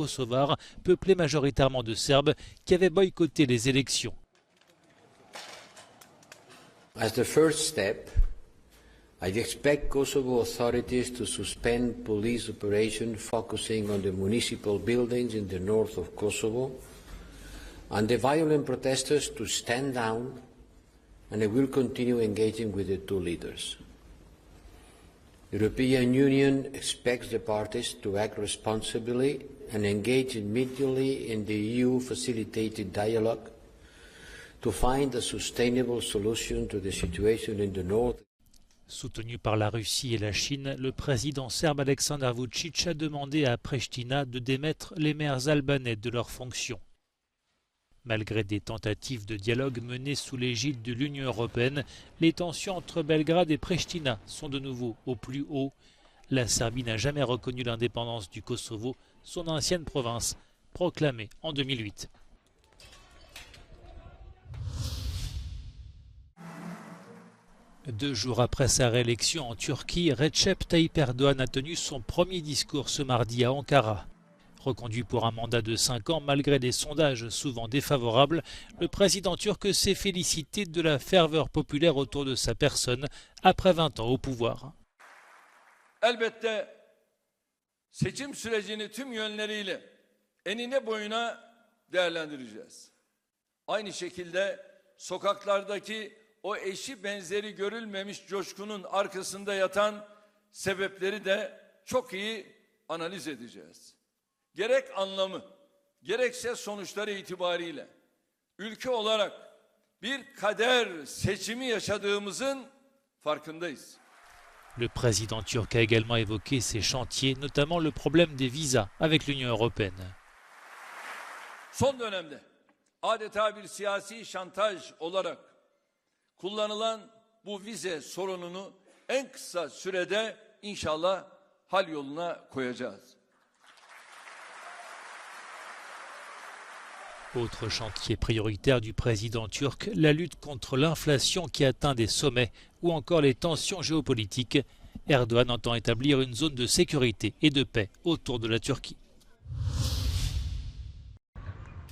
kosovare, peuplée majoritairement de Serbes, qui avaient boycotté les élections. As the first step, I expect Kosovo authorities to suspend police operations focusing on the municipal buildings in the north of Kosovo, and the violent protesters to stand down, and I will continue engaging with the two leaders. The European Union expects the parties to act responsibly and engage immediately in the EU-facilitated dialogue to find a sustainable solution to the situation in the north. Soutenu par la Russie et la Chine, le président serbe Aleksandar Vučić a demandé à Pristina de démettre les maires albanais de leurs fonctions. Malgré des tentatives de dialogue menées sous l'égide de l'Union européenne, les tensions entre Belgrade et Pristina sont de nouveau au plus haut. La Serbie n'a jamais reconnu l'indépendance du Kosovo, son ancienne province, proclamée en 2008. Deux jours après sa réélection en Turquie, Recep Tayyip Erdoğan a tenu son premier discours ce mardi à Ankara. Reconduit pour un mandat de 5 ans malgré des sondages souvent défavorables, le président turc s'est félicité de la ferveur populaire autour de sa personne après 20 ans au pouvoir. Elbette seçim sürecini tüm yönleriyle enine boyuna değerlendireceğiz. Aynı şekilde sokaklardaki o eşi benzeri görülmemiş coşkunun arkasında yatan sebepleri de çok iyi analiz edeceğiz. Gerek anlamı, gerekse sonuçları itibariyle ülke olarak bir kader seçimi yaşadığımızın farkındayız. Le président turc a également évoqué ces chantiers, notamment le problème des visas avec l'Union européenne. Son dönemde adeta bir siyasi şantaj olarak kullanılan bu vize sorununu en kısa sürede inşallah hal yoluna koyacağız. Autre chantier prioritaire du président turc, la lutte contre l'inflation qui atteint des sommets ou encore les tensions géopolitiques. Erdoğan entend établir une zone de sécurité et de paix autour de la Turquie.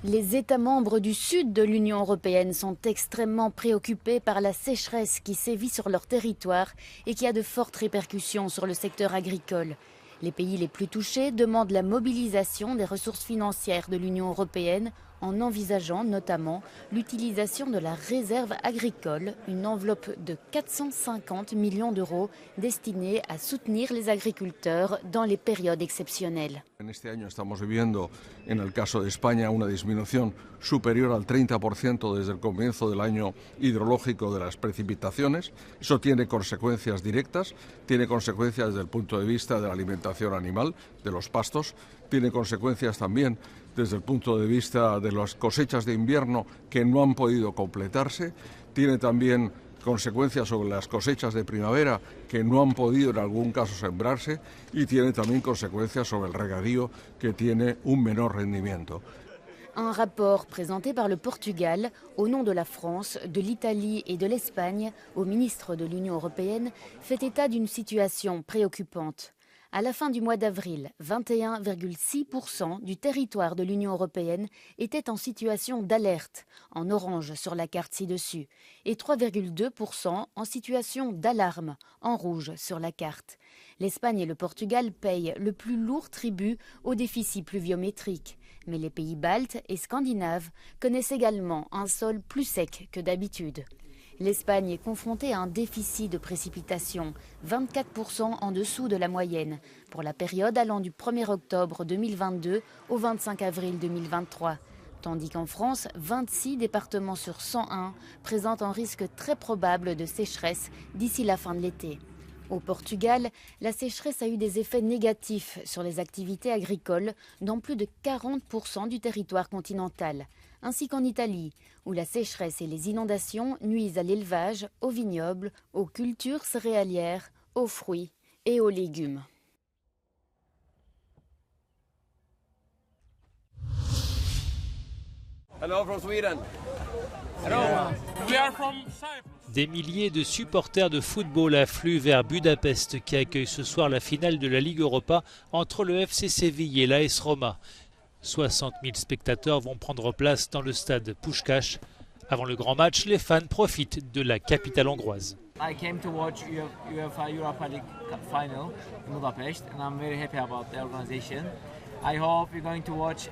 Les États membres du sud de l'Union européenne sont extrêmement préoccupés par la sécheresse qui sévit sur leur territoire et qui a de fortes répercussions sur le secteur agricole. Les pays les plus touchés demandent la mobilisation des ressources financières de l'Union européenne en envisageant notamment l'utilisation de la réserve agricole, une enveloppe de 450 millions d'euros destinée à soutenir les agriculteurs dans les périodes exceptionnelles. En este año estamos viviendo, en el caso de España, una disminución superior al 30% desde el comienzo del año hidrológico de las precipitaciones. Eso tiene consecuencias directas, tiene consecuencias desde el punto de vista de la alimentación animal, de los pastos, tiene consecuencias también desde el punto de vista de las cosechas de invierno que no han podido completarse, tiene también consecuencias sobre las cosechas de primavera que no han podido en algún caso sembrarse y tiene también consecuencias sobre el regadío que tiene un menor rendimiento. Un rapport présenté par le Portugal au nom de la France, de l'Italie et de l'Espagne au ministre de l'Union européenne fait état d'une situation préoccupante. À la fin du mois d'avril, 21,6% du territoire de l'Union européenne était en situation d'alerte, en orange sur la carte ci-dessus, et 3,2% en situation d'alarme, en rouge sur la carte. L'Espagne et le Portugal payent le plus lourd tribut au déficit pluviométrique, mais les pays baltes et scandinaves connaissent également un sol plus sec que d'habitude. L'Espagne est confrontée à un déficit de précipitations, 24% en dessous de la moyenne, pour la période allant du 1er octobre 2022 au 25 avril 2023. Tandis qu'en France, 26 départements sur 101 présentent un risque très probable de sécheresse d'ici la fin de l'été. Au Portugal, la sécheresse a eu des effets négatifs sur les activités agricoles dans plus de 40% du territoire continental, ainsi qu'en Italie, où la sécheresse et les inondations nuisent à l'élevage, aux vignobles, aux cultures céréalières, aux fruits et aux légumes. Hello from Sweden. Hello. We are from Cyprus. Des milliers de supporters de football affluent vers Budapest qui accueille ce soir la finale de la Ligue Europa entre le FC Séville et l'AS Roma. 60 000 spectateurs vont prendre place dans le stade Puskás. Avant le grand match, les fans profitent de la capitale hongroise. I came to watch UEFA Europa League final in Budapest, and I'm very happy about the organization. I hope you're going to watch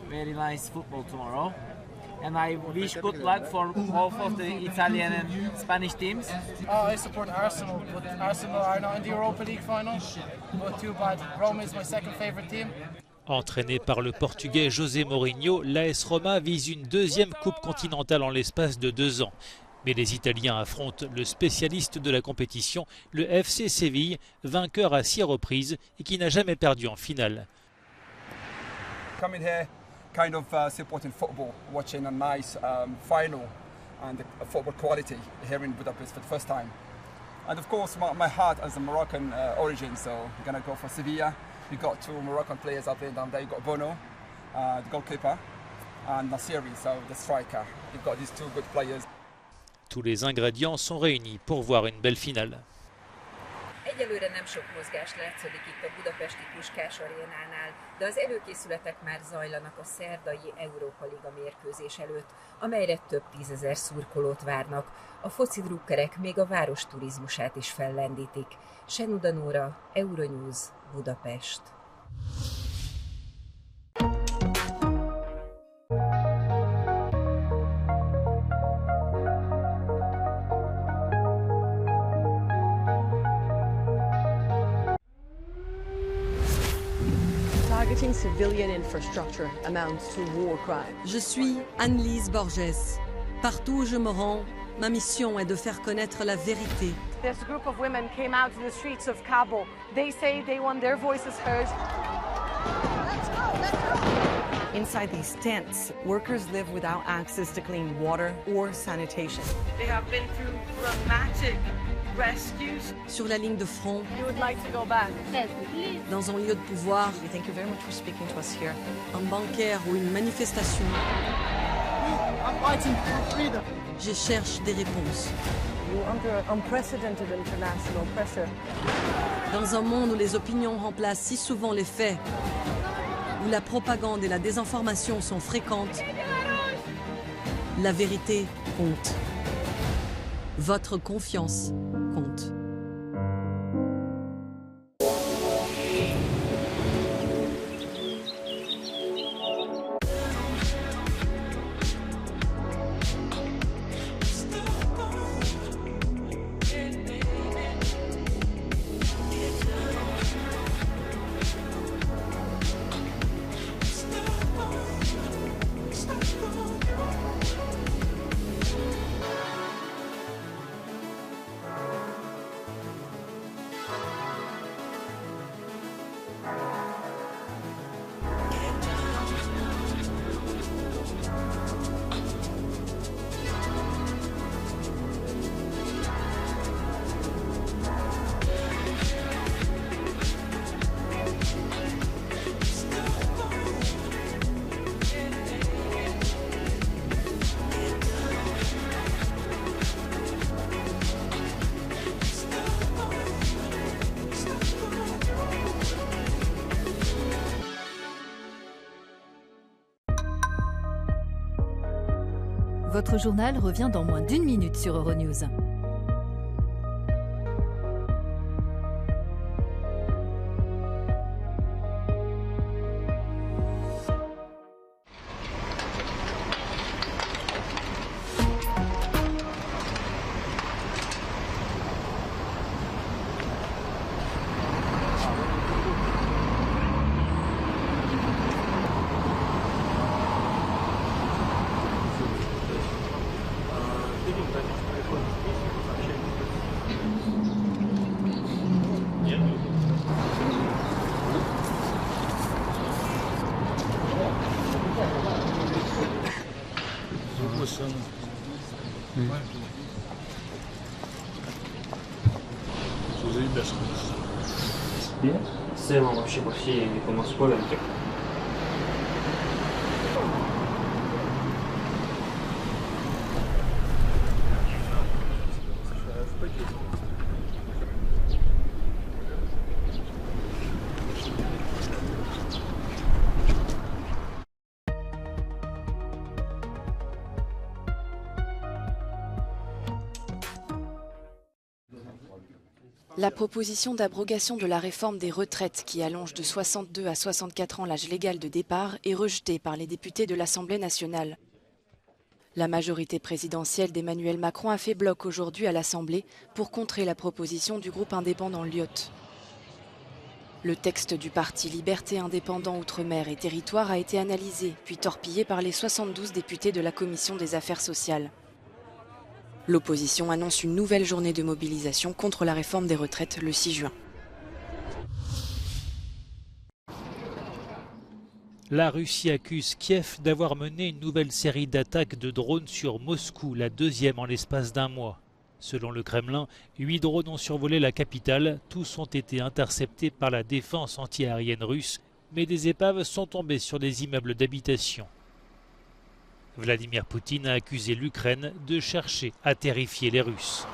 very nice football tomorrow. And I wish good luck for both of the Italian and Spanish teams. I support Arsenal, but Arsenal are not in the Europa League final. But too bad. Rome is my second favorite team. Entraîné par le Portugais José Mourinho, l'AS Roma vise une deuxième coupe continentale en l'espace de 2 ans. Mais les Italiens affrontent le spécialiste de la compétition, le FC Séville, vainqueur à 6 reprises et qui n'a jamais perdu en finale. Coming here, kind of supporting football, watching a nice final and the football quality here in Budapest for the first time. And of course, my heart has a Moroccan origin, so I'm going to go for Sevilla. You've got 2 Moroccan players up there down there. You've got Bono, the goalkeeper, and Nassiri, so the striker. You've got these 2 good players. Tous les ingrédients sont réunis pour voir une belle finale. Egyelőre nem sok mozgás látszódik itt a budapesti Puskás arénánál, de az előkészületek már zajlanak a szerdai Európa Liga mérkőzés előtt, amelyre több 10 000 szurkolót várnak. A foci drukkerek még a város turizmusát is fellendítik. Senuda Nóra, Euronews, Budapest. Targeting civilian infrastructure amounts to war crime. Je suis Annelise Borges. Partout où je me rends, ma mission est de faire connaître la vérité. This group of women came out to the streets of Kabul. They say they want their voices heard. Let's go. Inside these tents, workers live without access to clean water or sanitation. They have been through dramatic rescues. Sur la ligne de front, You would like to go back? dans un lieu de pouvoir, We thank you very much for speaking to us here. un banquet ou une manifestation, I'm fighting for freedom. je cherche des réponses. You're under unprecedented international pressure. Dans un monde où les opinions remplacent si souvent les faits, où la propagande et la désinformation sont fréquentes, la vérité compte. Votre confiance compte. Votre journal revient dans moins d'1 minute sur Euronews. В целом вообще по всей Москве La proposition d'abrogation de la réforme des retraites qui allonge de 62 à 64 ans l'âge légal de départ est rejetée par les députés de l'Assemblée nationale. La majorité présidentielle d'Emmanuel Macron a fait bloc aujourd'hui à l'Assemblée pour contrer la proposition du groupe indépendant Lyot. Le texte du parti Liberté indépendant Outre-mer et Territoire a été analysé puis torpillé par les 72 députés de la Commission des affaires sociales. L'opposition annonce une nouvelle journée de mobilisation contre la réforme des retraites le 6 juin. La Russie accuse Kiev d'avoir mené une nouvelle série d'attaques de drones sur Moscou, la deuxième en l'espace d'un mois. Selon le Kremlin, 8 drones ont survolé la capitale. Tous ont été interceptés par la défense antiaérienne russe, mais des épaves sont tombées sur des immeubles d'habitation. Vladimir Poutine a accusé l'Ukraine de chercher à terrifier les Russes.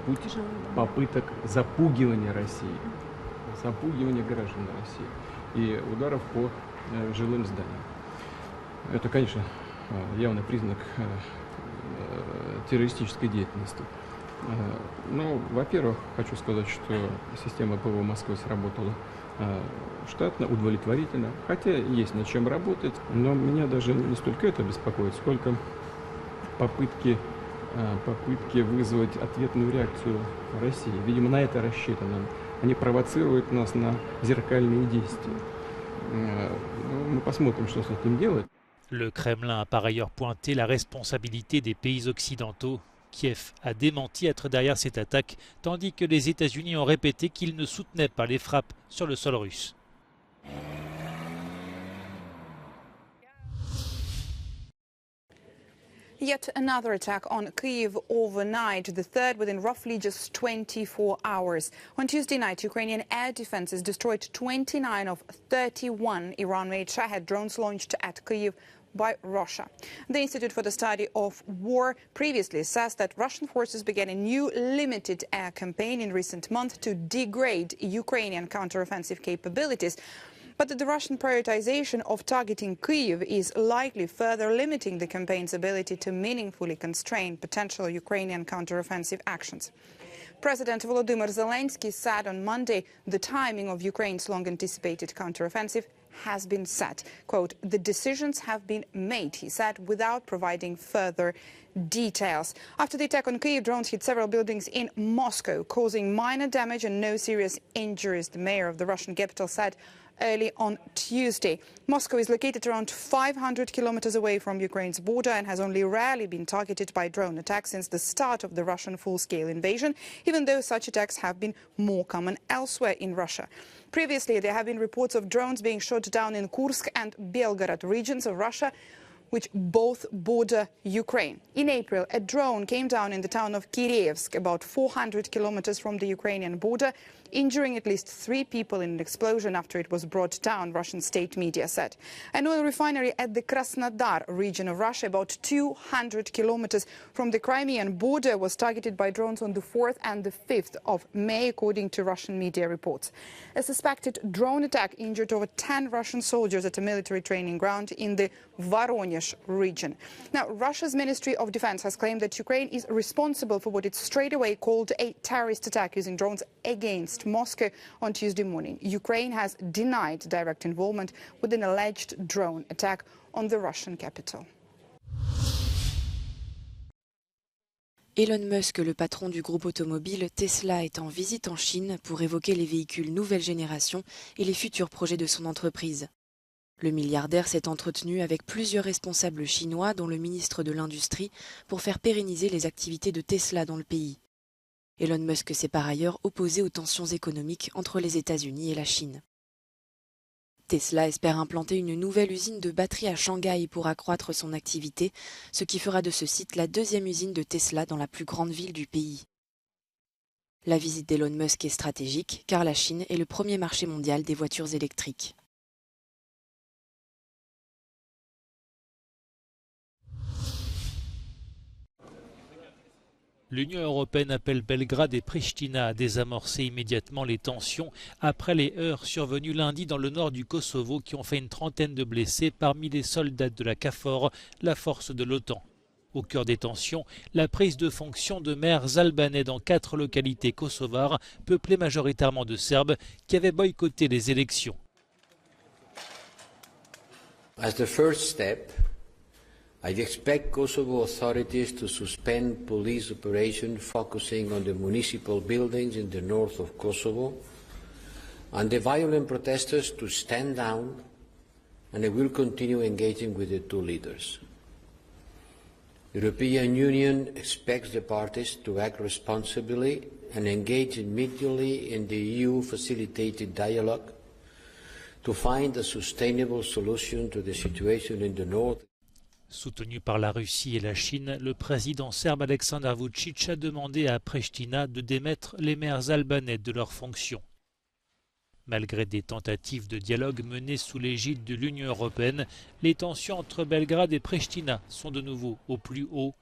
Путь попыток запугивания России, запугивания граждан России и ударов по жилым зданиям. Это, конечно, явный признак террористической деятельности. Но, во-первых, хочу сказать, что система ПВО Москвы сработала штатно, удовлетворительно, хотя есть над чем работать, но меня даже не столько это беспокоит, сколько попытки вызвать ответную реакцию России. Видимо, на это рассчитано. Они провоцируют нас на зеркальные действия. Мы посмотрим, что с этим делать. Le Kremlin a par ailleurs pointé la responsabilité des pays occidentaux. Kiev a démenti être derrière cette attaque, tandis que les États-Unis ont répété qu'ils ne soutenaient pas les frappes sur le sol russe. Yet another attack on Kyiv overnight, the third within roughly just 24 hours. On Tuesday night, Ukrainian air defenses destroyed 29 of 31 Iran-made Shahed drones launched at Kyiv by Russia. The Institute for the Study of War previously assessed that Russian forces began a new limited air campaign in recent months to degrade Ukrainian counteroffensive capabilities. But the Russian prioritization of targeting Kyiv is likely further limiting the campaign's ability to meaningfully constrain potential Ukrainian counteroffensive actions. President Volodymyr Zelensky said on Monday the timing of Ukraine's long-anticipated counteroffensive has been set. Quote, the decisions have been made, he said, without providing further details. After the attack on Kyiv, drones hit several buildings in Moscow, causing minor damage and no serious injuries, the mayor of the Russian capital said early on Tuesday. Moscow is located around 500 kilometers away from Ukraine's border and has only rarely been targeted by drone attacks since the start of the Russian full-scale invasion, even though such attacks have been more common elsewhere in Russia. Previously, there have been reports of drones being shot down in Kursk and Belgorod regions of Russia, which both border Ukraine. In April, a drone came down in the town of Kireevsk, about 400 kilometers from the Ukrainian border, injuring at least 3 people in an explosion after it was brought down, Russian state media said. An oil refinery at the Krasnodar region of Russia, about 200 kilometers from the Crimean border, was targeted by drones on the 4th and the 5th of May, according to Russian media reports. A suspected drone attack injured over 10 Russian soldiers at a military training ground in the Voronezh region. Now, Russia's Ministry of Defense has claimed that Ukraine is responsible for what it straight away called a terrorist attack using drones against Moscow on Tuesday morning. Ukraine has denied direct involvement with an alleged drone attack on the Russian capital. Elon Musk, le patron du groupe automobile Tesla, est en visite en Chine pour évoquer les véhicules nouvelle génération et les futurs projets de son entreprise. Le milliardaire s'est entretenu avec plusieurs responsables chinois, dont le ministre de l'Industrie, pour faire pérenniser les activités de Tesla dans le pays. Elon Musk s'est par ailleurs opposé aux tensions économiques entre les États-Unis et la Chine. Tesla espère implanter une nouvelle usine de batteries à Shanghai pour accroître son activité, ce qui fera de ce site la deuxième usine de Tesla dans la plus grande ville du pays. La visite d'Elon Musk est stratégique car la Chine est le premier marché mondial des voitures électriques. L'Union européenne appelle Belgrade et Pristina à désamorcer immédiatement les tensions après les heurts survenus lundi dans le nord du Kosovo qui ont fait une trentaine de blessés parmi les soldats de la KFOR, la force de l'OTAN. Au cœur des tensions, la prise de fonction de maires albanais dans 4 localités kosovares, peuplées majoritairement de Serbes, qui avaient boycotté les élections. As the first step, I expect Kosovo authorities to suspend police operations focusing on the municipal buildings in the north of Kosovo, and the violent protesters to stand down, and I will continue engaging with the two leaders. The European Union expects the parties to act responsibly and engage immediately in the EU-facilitated dialogue to find a sustainable solution to the situation in the north. Soutenu par la Russie et la Chine, le président serbe Aleksandar Vučić a demandé à Pristina de démettre les maires albanais de leurs fonctions. Malgré des tentatives de dialogue menées sous l'égide de l'Union européenne, les tensions entre Belgrade et Pristina sont de nouveau au plus haut.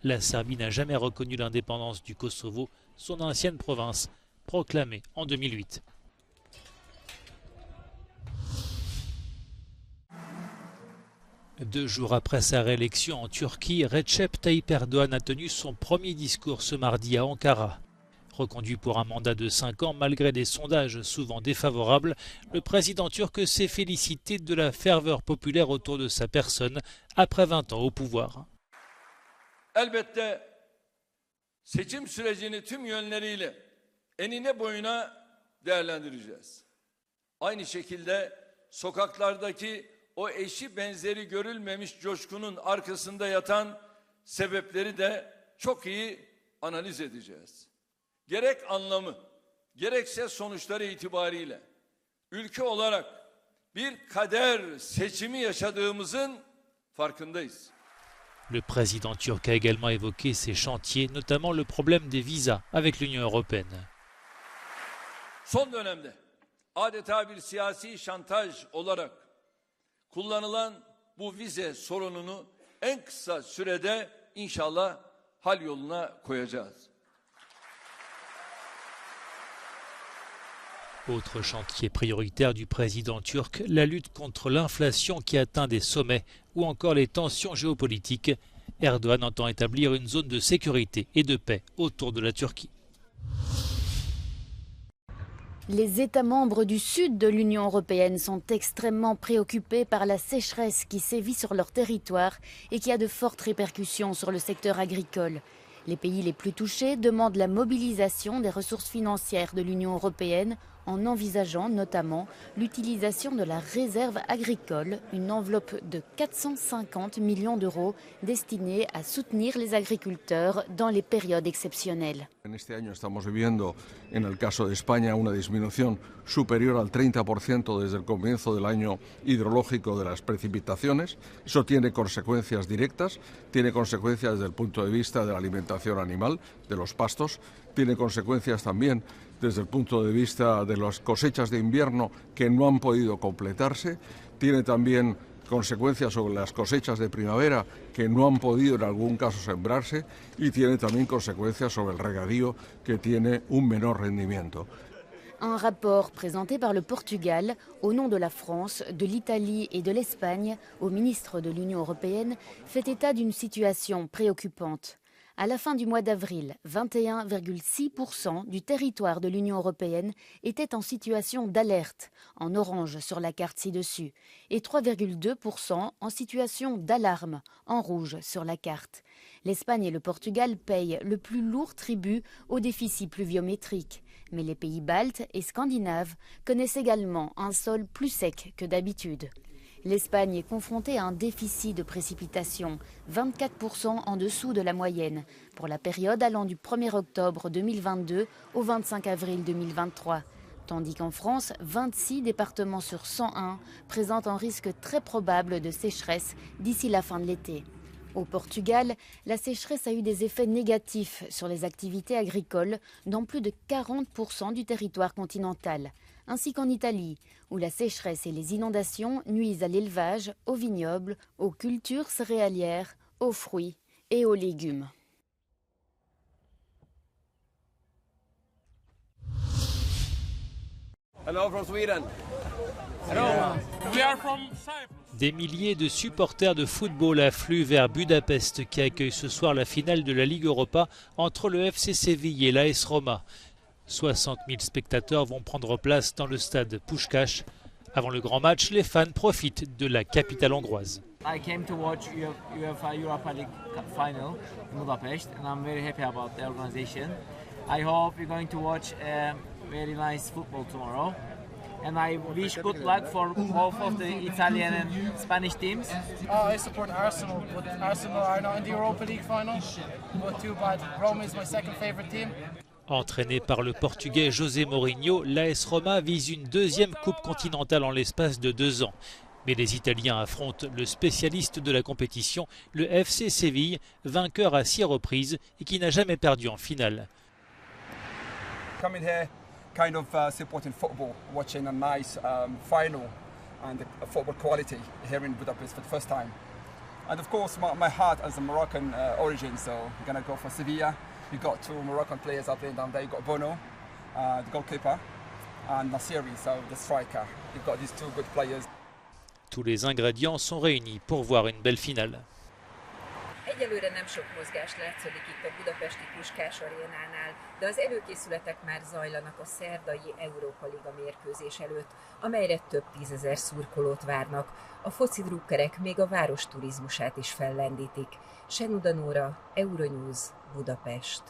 La Serbie n'a jamais reconnu l'indépendance du Kosovo, son ancienne province, proclamée en 2008. Deux jours après sa réélection en Turquie, Recep Tayyip Erdoğan a tenu son premier discours ce mardi à Ankara. Reconduit pour un mandat de 5 ans malgré des sondages souvent défavorables, le président turc s'est félicité de la ferveur populaire autour de sa personne après 20 ans au pouvoir. Elbette seçim sürecini tüm yönleriyle enine boyuna değerlendireceğiz. Aynı şekilde sokaklardaki o eşi benzeri görülmemiş coşkunun arkasında yatan sebepleri de çok iyi analiz edeceğiz. Gerek anlamı, gerekse sonuçları itibariyle ülke olarak bir kader seçimi yaşadığımızın farkındayız. Le président turc a également évoqué ses chantiers, notamment le problème des visas avec l'Union européenne. Son dönemde adeta bir siyasi şantaj olarak kullanılan bu vize sorununu en kısa sürede inşallah hal yoluna koyacağız. Autre chantier prioritaire du président turc, la lutte contre l'inflation qui atteint des sommets ou encore les tensions géopolitiques. Erdoğan entend établir une zone de sécurité et de paix autour de la Turquie. Les États membres du sud de l'Union européenne sont extrêmement préoccupés par la sécheresse qui sévit sur leur territoire et qui a de fortes répercussions sur le secteur agricole. Les pays les plus touchés demandent la mobilisation des ressources financières de l'Union européenne en envisageant notamment l'utilisation de la réserve agricole, une enveloppe de 450 millions d'euros destinée à soutenir les agriculteurs dans les périodes exceptionnelles. En este año estamos viviendo, en el caso de España, una disminución superior al 30% desde el comienzo del año hidrológico de las precipitaciones. Eso tiene consecuencias directas, tiene consecuencias desde el punto de vista de la alimentación animal, de los pastos, tiene consecuencias también desde el punto de vista de las cosechas de invierno que no han podido completarse, tiene también consecuencias sobre las cosechas de primavera que no han podido en algún caso sembrarse y tiene también consecuencias sobre el regadío que tiene un menor rendimiento. Un rapport présenté par le Portugal au nom de la France, de l'Italie et de l'Espagne au ministre de l'Union européenne fait état d'une situation préoccupante. À la fin du mois d'avril, 21,6% du territoire de l'Union européenne était en situation d'alerte, en orange sur la carte ci-dessus, et 3,2% en situation d'alarme, en rouge sur la carte. L'Espagne et le Portugal payent le plus lourd tribut au déficit pluviométrique, mais les pays baltes et scandinaves connaissent également un sol plus sec que d'habitude. L'Espagne est confrontée à un déficit de précipitations, 24% en dessous de la moyenne, pour la période allant du 1er octobre 2022 au 25 avril 2023. Tandis qu'en France, 26 départements sur 101 présentent un risque très probable de sécheresse d'ici la fin de l'été. Au Portugal, la sécheresse a eu des effets négatifs sur les activités agricoles dans plus de 40% du territoire continental, ainsi qu'en Italie, où la sécheresse et les inondations nuisent à l'élevage, aux vignobles, aux cultures céréalières, aux fruits et aux légumes. Hello from Sweden. Hello. We are from Cyprus. Des milliers de supporters de football affluent vers Budapest qui accueille ce soir la finale de la Ligue Europa entre le FC Séville et l'AS Roma. 60 000 spectateurs vont prendre place dans le stade Puskás. Avant le grand match, les fans profitent de la capitale hongroise. I came to watch UEFA Europa League final in Budapest, and I'm very happy about the organization. I hope you're going to watch very nice football tomorrow. And I wish good luck for both of the Italian and Spanish teams. I support Arsenal, but Arsenal are not in the Europa League final. But too bad. Roma is my second favorite team. Entraîné par le Portugais José Mourinho, l'AS Roma vise une deuxième coupe continentale en l'espace de 2 ans. Mais les Italiens affrontent le spécialiste de la compétition, le FC Séville, vainqueur à 6 reprises et qui n'a jamais perdu en finale. Coming here, kind of supporting football, watching a nice final and the football quality here in Budapest for the first time. And of course, my heart has a Moroccan origin, so I'm going to go for Sevilla. You've got 2 Moroccan players up playing down there. You've got Bono, the goalkeeper, and Nassiri, so the striker. You've got these 2 good players. Tous les ingrédients sont réunis pour voir une belle finale. Egyelőre nem sok mozgás látszódik itt a budapesti Puskás arénánál, de az előkészületek már zajlanak a szerdai Európa Liga mérkőzés előtt, amelyre több 10 000 szurkolót várnak. A foci drukkerek még a város turizmusát is fellendítik. Senuda Nóra, Euronews, Budapest.